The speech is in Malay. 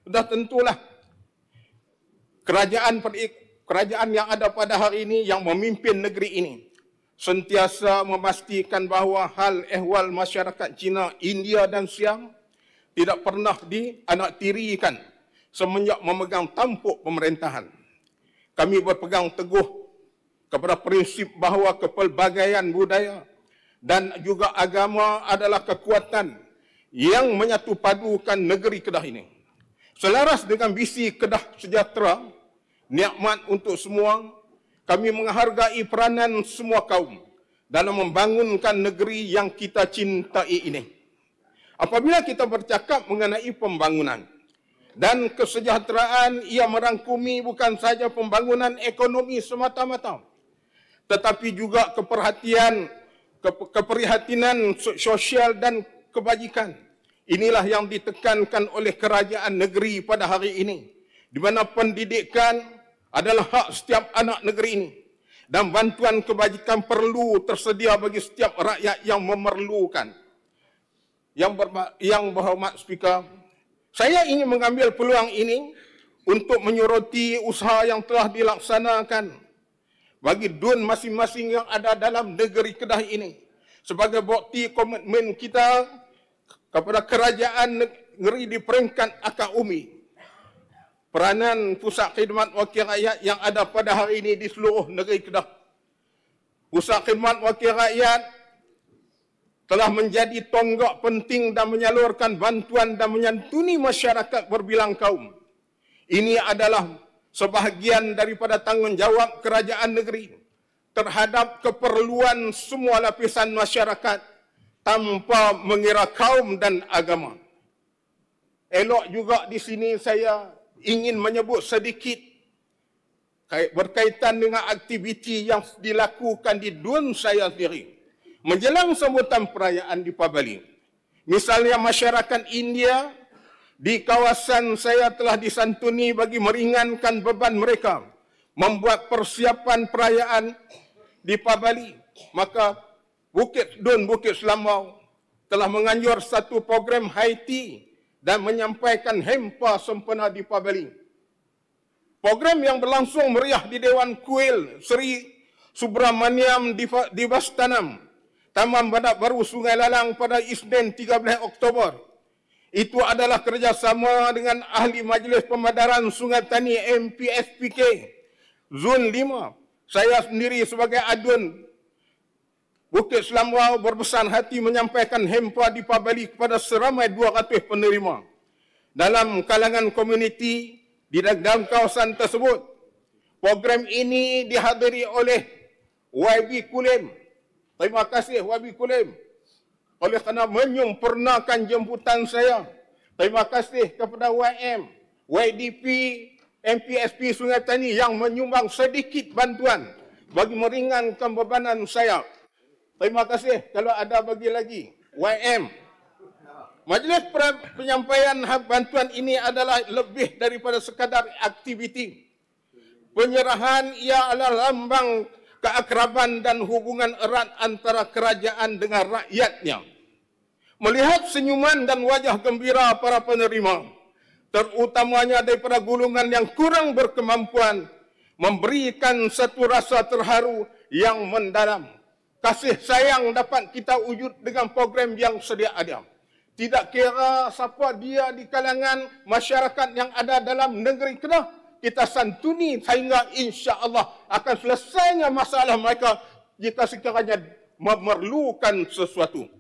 Sudah tentulah kerajaan yang ada pada hari ini yang memimpin negeri ini sentiasa memastikan bahawa hal ehwal masyarakat Cina, India dan Siam tidak pernah dianaktirikan semenjak memegang tampuk pemerintahan. Kami berpegang teguh kepada prinsip bahawa kepelbagaian budaya dan juga agama adalah kekuatan yang menyatu padukan negeri Kedah ini. Selaras dengan visi Kedah sejahtera, nikmat untuk semua, kami menghargai peranan semua kaum dalam membangunkan negeri yang kita cintai ini. Apabila kita bercakap mengenai pembangunan dan kesejahteraan, ia merangkumi bukan saja pembangunan ekonomi semata-mata, tetapi juga keprihatinan sosial dan kebajikan. Inilah yang ditekankan oleh kerajaan negeri pada hari ini, di mana pendidikan adalah hak setiap anak negeri ini dan bantuan kebajikan perlu tersedia bagi setiap rakyat yang memerlukan. Yang berhormat Speaker, saya ingin mengambil peluang ini untuk menyoroti usaha yang telah dilaksanakan bagi DUN masing-masing yang ada dalam negeri Kedah ini sebagai bukti komitmen kita kepada kerajaan negeri di peringkat akar umi. Peranan Pusat Khidmat Wakil Rakyat yang ada pada hari ini di seluruh negeri Kedah. Pusat Khidmat Wakil Rakyat telah menjadi tonggak penting dan menyalurkan bantuan dan menyantuni masyarakat berbilang kaum. Ini adalah sebahagian daripada tanggungjawab kerajaan negeri terhadap keperluan semua lapisan masyarakat tanpa mengira kaum dan agama. Elok juga di sini saya ingin menyebut sedikit berkaitan dengan aktiviti yang dilakukan di DUN saya sendiri menjelang sambutan perayaan Deepavali. Misalnya masyarakat India di kawasan saya telah disantuni bagi meringankan beban mereka membuat persiapan perayaan Deepavali. Maka DUN Bukit Selambau telah menganjur satu program Haiti dan menyampaikan hempa sempena Deepavali. Program yang berlangsung meriah di Dewan Kuil Seri Subramaniam di Bastanam, Taman Badak Baru Sungai Lalang pada Isnin 13 Oktober. Itu adalah kerjasama dengan Ahli Majlis Pemadaran Sungai Tani MPSPK Zon 5. Saya sendiri sebagai adun Bukit Selambau berbesar hati menyampaikan hempa Deepavali kepada seramai 200 penerima dalam kalangan komuniti di dalam kawasan tersebut. Program ini dihadiri oleh YB Kulim. Terima kasih YB Kulim oleh kerana menyempurnakan jemputan saya. Terima kasih kepada YM, YDP, MPSP Sungai Tani yang menyumbang sedikit bantuan bagi meringankan bebanan saya. Terima kasih kalau ada bagi lagi. YM. Majlis penyampaian bantuan ini adalah lebih daripada sekadar aktiviti. Penyerahan ia adalah lambang keakraban dan hubungan erat antara kerajaan dengan rakyatnya. Melihat senyuman dan wajah gembira para penerima, terutamanya daripada golongan yang kurang berkemampuan, memberikan satu rasa terharu yang mendalam. Kasih sayang dapat kita wujud dengan program yang sedia ada. Tidak kira siapa dia di kalangan masyarakat yang ada dalam negeri Kedah, kita santuni sehingga insya-Allah akan selesainya masalah mereka jika sekiranya memerlukan sesuatu.